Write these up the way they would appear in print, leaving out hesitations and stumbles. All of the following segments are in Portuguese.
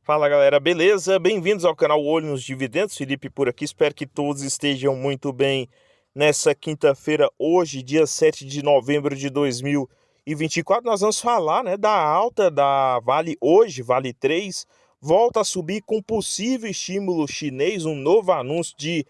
Fala galera, beleza? Bem-vindos ao canal Olho nos Dividendos. Felipe por aqui, espero que todos estejam muito bem nessa quinta-feira, hoje, dia 7 de novembro de 2024. Nós vamos falar, da alta da Vale hoje, Vale 3, volta a subir com possível estímulo chinês, um novo anúncio de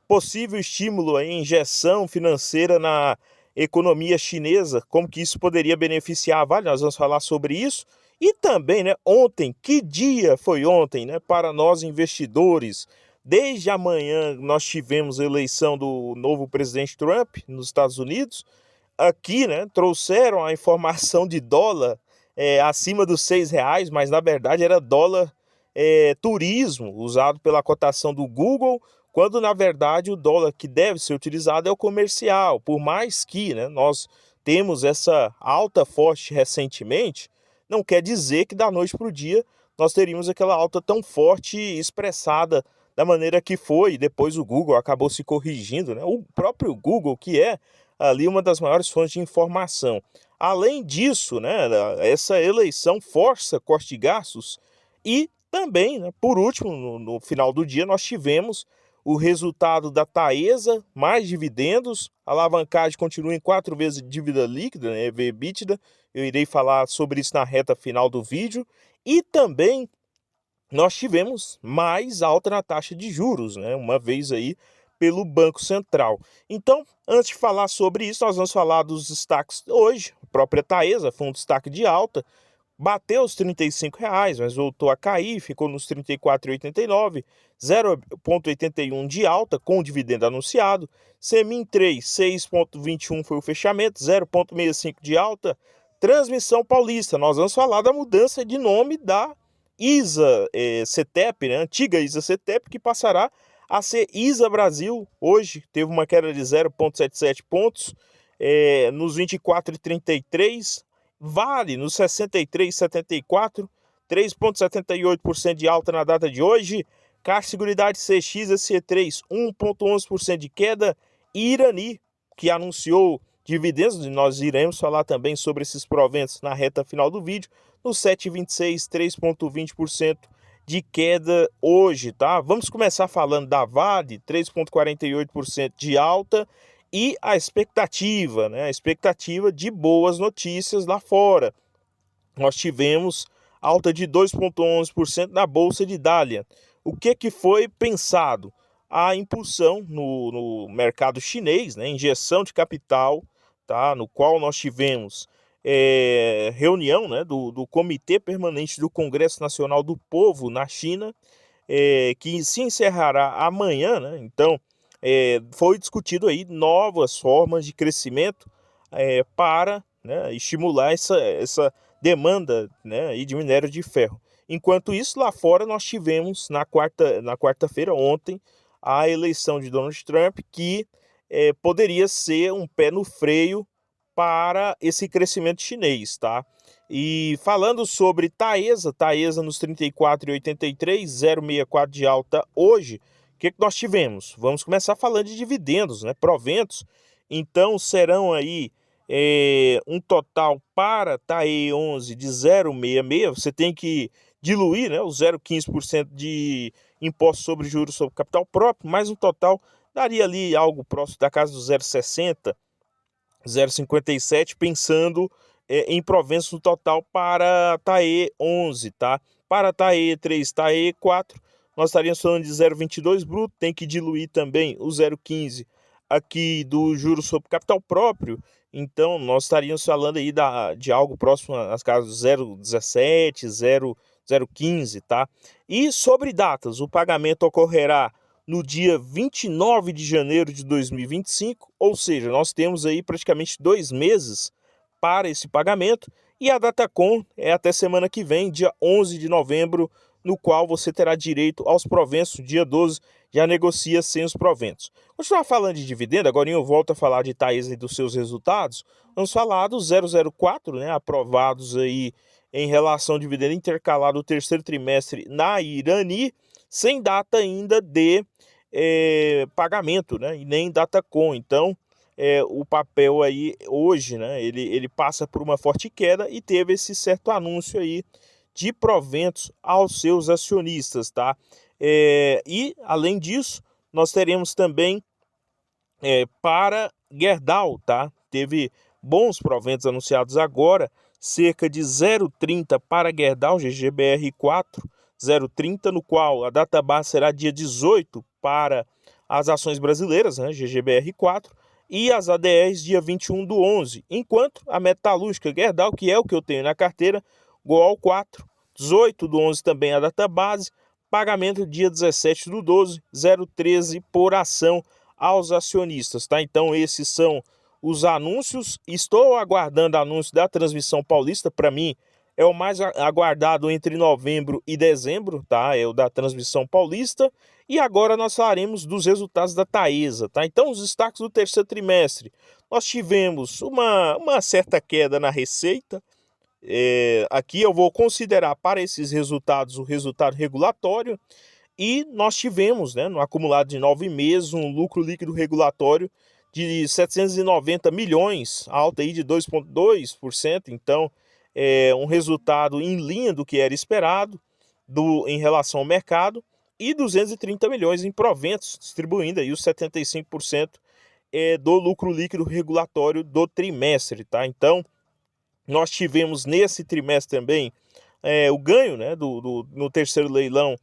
possível estímulo, injeção financeira na economia chinesa, como que isso poderia beneficiar a Vale, nós vamos falar sobre isso. E também, ontem, que dia foi ontem, para nós investidores? Desde amanhã nós tivemos a eleição do novo presidente Trump nos Estados Unidos. Aqui, trouxeram a informação de dólar acima dos R$ 6, mas na verdade era dólar turismo, usado pela cotação do Google, quando na verdade o dólar que deve ser utilizado é o comercial. Por mais que nós temos essa alta forte recentemente, não quer dizer que da noite para o dia nós teríamos aquela alta tão forte expressada da maneira que foi. Depois o Google acabou se corrigindo, o próprio Google, que é ali uma das maiores fontes de informação. Além disso, essa eleição força corte de gastos e também, por último, no final do dia, nós tivemos o resultado da Taesa, mais dividendos, a alavancagem continua em 4 vezes de dívida líquida, EBITDA. Eu irei falar sobre isso na reta final do vídeo. E também nós tivemos mais alta na taxa de juros, uma vez aí pelo Banco Central. Então, antes de falar sobre isso, nós vamos falar dos destaques hoje. A própria Taesa foi um destaque de alta, bateu os R$ 35, mas voltou a cair, ficou nos R$ 34,89, 0,81 de alta com o dividendo anunciado. Semin 3, 6,21 foi o fechamento, 0,65 de alta. Transmissão Paulista, nós vamos falar da mudança de nome da ISA CETEP, antiga ISA CETEP, que passará a ser ISA Brasil. Hoje teve uma queda de 0,77 pontos nos 24,33. Vale nos 63,74, 3,78% de alta na data de hoje. Caixa Seguridade CX SC3, 1,11% de queda. Irani, que anunciou dividendos, e nós iremos falar também sobre esses proventos na reta final do vídeo, no 7,26, 3,20% de queda hoje, tá? Vamos começar falando da Vale, 3,48% de alta, e a expectativa, a expectativa de boas notícias lá fora. Nós tivemos alta de 2,11% na Bolsa de Dalian. O que foi pensado? A impulsão no mercado chinês, injeção de capital, tá? No qual nós tivemos reunião do Comitê Permanente do Congresso Nacional do Povo na China, que se encerrará amanhã, então foi discutido aí novas formas de crescimento para estimular essa demanda e de minério de ferro. Enquanto isso, lá fora nós tivemos na quarta-feira, ontem, a eleição de Donald Trump, que poderia ser um pé no freio para esse crescimento chinês, tá? E falando sobre Taesa nos 34,83, 0,64 de alta hoje. O que nós tivemos? Vamos começar falando de dividendos, proventos. Então serão aí um total para TAE11 de 0,66. Você tem que diluir os 0,15% de imposto sobre juros sobre capital próprio, mas um total daria ali algo próximo da casa do 0,60, 0,57, pensando em proventos no total para TAE11, tá? Para TAE3, TAE4, nós estaríamos falando de 0,22 bruto, tem que diluir também o 0,15 aqui do juros sobre capital próprio, então nós estaríamos falando aí de algo próximo às casas do 0,17, 0,015, tá? E sobre datas, o pagamento ocorrerá no dia 29 de janeiro de 2025, ou seja, nós temos aí praticamente 2 meses para esse pagamento, e a Datacom é até semana que vem, dia 11 de novembro, no qual você terá direito aos proventos. Dia 12 já negocia sem os proventos. Continuar falando de dividendo, agora eu volto a falar de Taesa e dos seus resultados. Vamos falar dos 004, aprovados aí em relação ao dividendo intercalado do terceiro trimestre na Irani, sem data ainda de pagamento, e nem Datacom. Então, o papel aí hoje, ele passa por uma forte queda e teve esse certo anúncio aí de proventos aos seus acionistas, tá? E, além disso, nós teremos também para Gerdau, tá? Teve bons proventos anunciados agora, cerca de 0,30 para Gerdau, GGBR4, 0,30, no qual a data base será dia 18 para as ações brasileiras, né, GGBR4, e as ADRs dia 21 do 11, enquanto a metalúrgica Gerdau, que é o que eu tenho na carteira, GOAL 4, 18 do 11 também a data base, pagamento dia 17 do 12, 0,13 por ação aos acionistas, tá? Então esses são os anúncios. Estou aguardando anúncio da transmissão paulista. Para mim é o mais aguardado entre novembro e dezembro, tá? É o da transmissão paulista. E agora nós falaremos dos resultados da Taesa, tá? Então os destaques do terceiro trimestre. Nós tivemos uma certa queda na receita. Aqui eu vou considerar para esses resultados o resultado regulatório. E nós tivemos, né, no acumulado de 9 meses, um lucro líquido regulatório de 790 milhões, alta aí de 2,2%. Então, um resultado em linha do que era esperado em relação ao mercado, e 230 milhões em proventos, distribuindo aí os 75% do lucro líquido regulatório do trimestre, tá? Então, nós tivemos nesse trimestre também o ganho, né, no terceiro leilão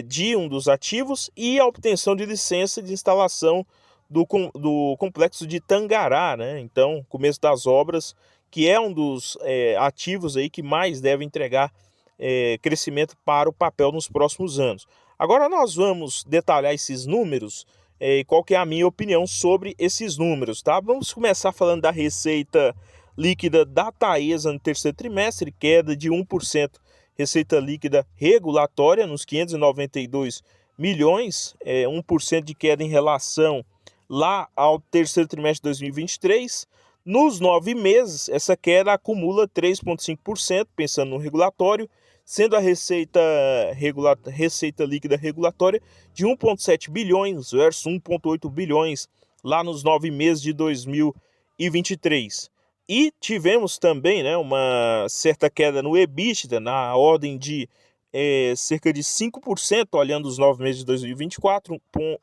de um dos ativos, e a obtenção de licença de instalação do complexo de Tangará, né? Então, começo das obras, que é um dos ativos aí que mais deve entregar crescimento para o papel nos próximos anos. Agora nós vamos detalhar esses números e qual que é a minha opinião sobre esses números, tá? Vamos começar falando da receita líquida da Taesa no terceiro trimestre, queda de 1%. Receita líquida regulatória nos 592 milhões, 1% de queda em relação lá ao terceiro trimestre de 2023. Nos 9 meses, essa queda acumula 3,5%, pensando no regulatório, sendo a receita líquida regulatória de 1,7 bilhões versus 1,8 bilhões lá nos 9 meses de 2023. E tivemos também, né, uma certa queda no EBITDA, na ordem de cerca de 5%, olhando os 9 meses de 2024,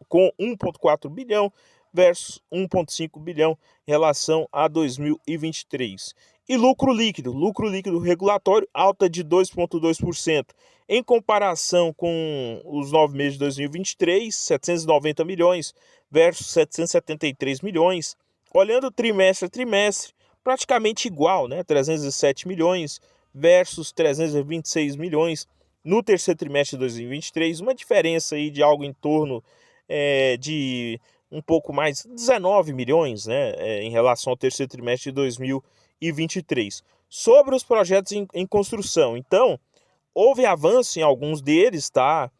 com 1,4 bilhão versus 1,5 bilhão em relação a 2023. E lucro líquido regulatório, alta de 2,2%. Em comparação com os 9 meses de 2023, 790 milhões versus 773 milhões. Olhando trimestre a trimestre, praticamente igual, né? 307 milhões versus 326 milhões no terceiro trimestre de 2023, uma diferença aí de algo em torno de um pouco mais, 19 milhões, né, em relação ao terceiro trimestre de 2023. Sobre os projetos em construção, então, houve avanço em alguns deles, tá?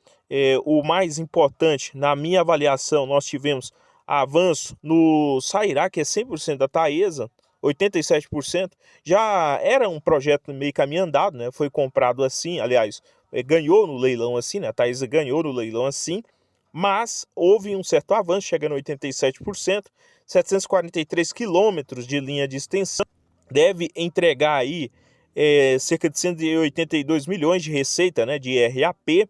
O mais importante, na minha avaliação, nós tivemos avanço no Sairá, que é 100% da Taesa, 87%. Já era um projeto meio caminho andado, né? Foi comprado assim, aliás, ganhou no leilão assim, né? A Taesa ganhou no leilão assim, mas houve um certo avanço, chegando a 87%, 743 quilômetros de linha de extensão, deve entregar aí cerca de 182 milhões de receita, né, de RAP,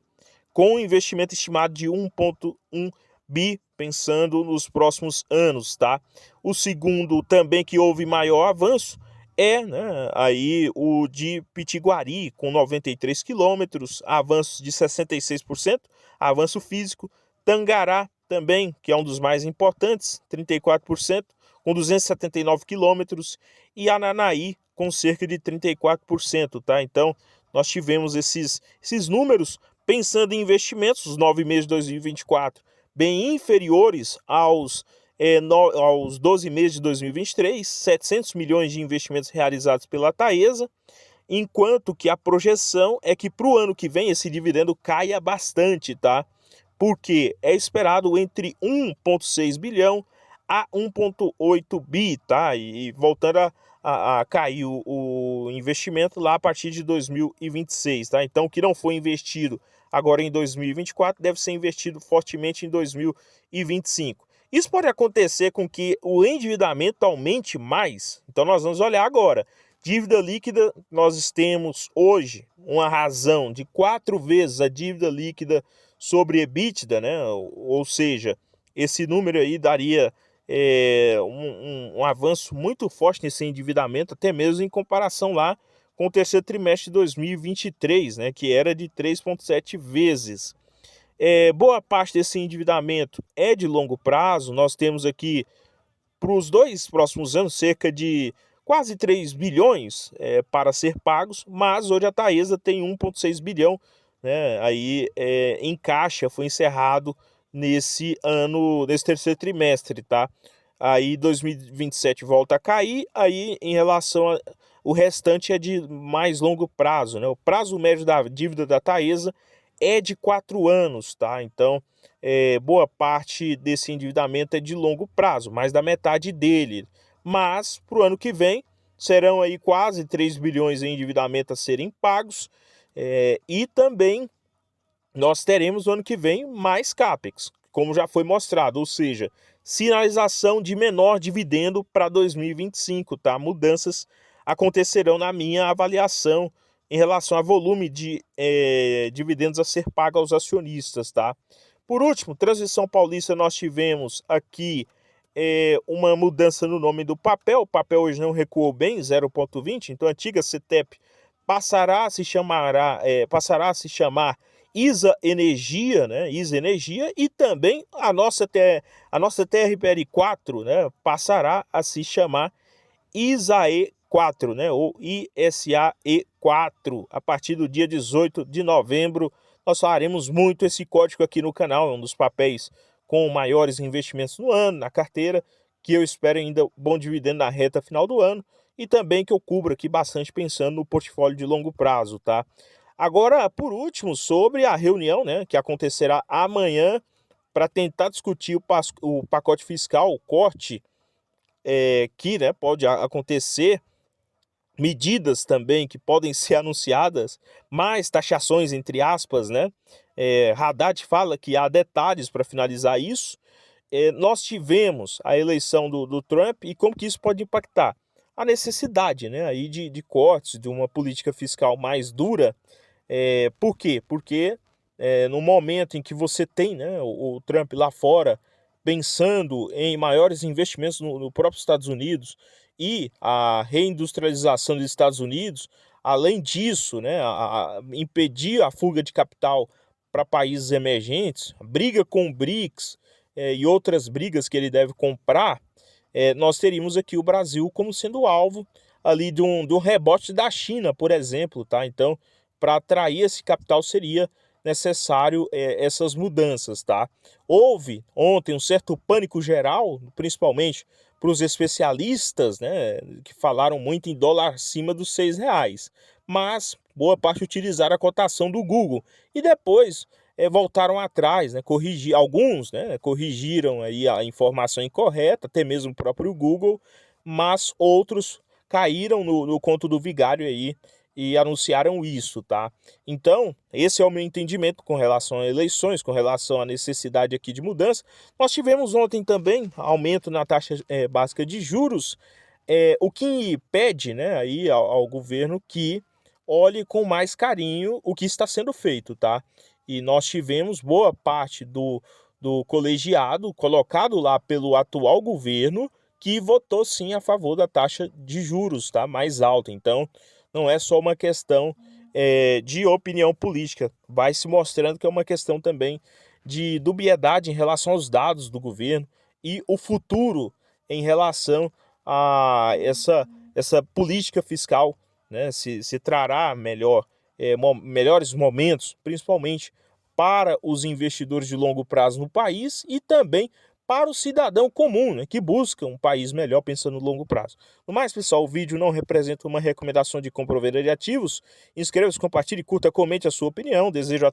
com um investimento estimado de 1,1 bi, pensando nos próximos anos, tá? O segundo também que houve maior avanço né, aí o de Pitiguari, com 93 quilômetros, avanço de 66%, avanço físico. Tangará também, que é um dos mais importantes, 34%, com 279 quilômetros, e Ananaí, com cerca de 34%, tá? Então, nós tivemos esses números, pensando em investimentos, os 9 meses de 2024, bem inferiores aos 12 meses de 2023, 700 milhões de investimentos realizados pela Taesa, enquanto que a projeção é que para o ano que vem esse dividendo caia bastante, tá? Porque é esperado entre 1,6 bilhão a 1,8 bi, tá? E voltando a cair o investimento lá a partir de 2026, tá? Então, o que não foi investido agora em 2024 deve ser investido fortemente em 2025. Isso pode acontecer com que o endividamento aumente mais. Então, nós vamos olhar agora. Dívida líquida, nós temos hoje uma razão de 4 vezes a dívida líquida sobre EBITDA, né? Ou seja, esse número aí daria um avanço muito forte nesse endividamento, até mesmo em comparação lá com o terceiro trimestre de 2023, né? Que era de 3,7 vezes. Boa parte desse endividamento é de longo prazo, nós temos aqui para os 2 próximos anos cerca de quase 3 bilhões para ser pagos, mas hoje a Taesa tem 1,6 bilhão, né, aí em caixa, foi encerrado nesse ano, nesse terceiro trimestre, tá? Aí 2027 volta a cair, aí em relação o restante é de mais longo prazo, né? O prazo médio da dívida da Taesa é de 4 anos, tá? Então, boa parte desse endividamento é de longo prazo, mais da metade dele. Mas, para o ano que vem, serão aí quase 3 bilhões em endividamento a serem pagos, e também nós teremos no ano que vem mais CAPEX, como já foi mostrado, ou seja, sinalização de menor dividendo para 2025, tá? Mudanças acontecerão na minha avaliação em relação ao volume de dividendos a ser pago aos acionistas, tá? Por último, Transição Paulista, nós tivemos aqui uma mudança no nome do papel. O papel hoje não recuou bem, 0,20, então a antiga CETEP passará a se chamar ISA Energia, né? ISA Energia, e também a nossa TRPR4, né? Passará a se chamar ISAE4, né? Ou ISAE4, a partir do dia 18 de novembro. Nós falaremos muito esse código aqui no canal, é um dos papéis com maiores investimentos no ano, na carteira, que eu espero ainda bom dividendo na reta final do ano, e também que eu cubro aqui bastante pensando no portfólio de longo prazo, tá? Agora, por último, sobre a reunião, né, que acontecerá amanhã para tentar discutir o pacote fiscal, o corte que, né, pode acontecer, medidas também que podem ser anunciadas, mais taxações entre aspas, né? Haddad fala que há detalhes para finalizar isso. Nós tivemos a eleição do Trump e como que isso pode impactar? A necessidade, né, aí de cortes, de uma política fiscal mais dura. Por quê? Porque no momento em que você tem, né, o Trump lá fora pensando em maiores investimentos no próprio Estados Unidos e a reindustrialização dos Estados Unidos, além disso, né, impedir a fuga de capital para países emergentes, briga com o BRICS e outras brigas que ele deve comprar, nós teríamos aqui o Brasil como sendo alvo ali de um rebote da China, por exemplo, tá? Então, para atrair esse capital seria necessário essas mudanças, tá? Houve ontem um certo pânico geral, principalmente para os especialistas, né, que falaram muito em dólar acima dos R$ 6, mas boa parte utilizaram a cotação do Google e depois voltaram atrás, né, alguns, né, corrigiram aí a informação incorreta, até mesmo o próprio Google, mas outros caíram no conto do vigário aí e anunciaram isso, tá? Então, esse é o meu entendimento com relação a eleições, com relação à necessidade aqui de mudança. Nós tivemos ontem também aumento na taxa básica de juros, o que pede, né, aí ao governo que olhe com mais carinho o que está sendo feito, tá? E nós tivemos boa parte do colegiado colocado lá pelo atual governo que votou sim a favor da taxa de juros, tá? Mais alta. Então, não é só uma questão de opinião política, vai se mostrando que é uma questão também de dubiedade em relação aos dados do governo e o futuro em relação a essa política fiscal, né? Se trará melhores momentos, principalmente para os investidores de longo prazo no país e também para o cidadão comum, né, que busca um país melhor pensando no longo prazo. No mais, pessoal, o vídeo não representa uma recomendação de compra ou venda de ativos. Inscreva-se, compartilhe, curta, comente a sua opinião. Desejo a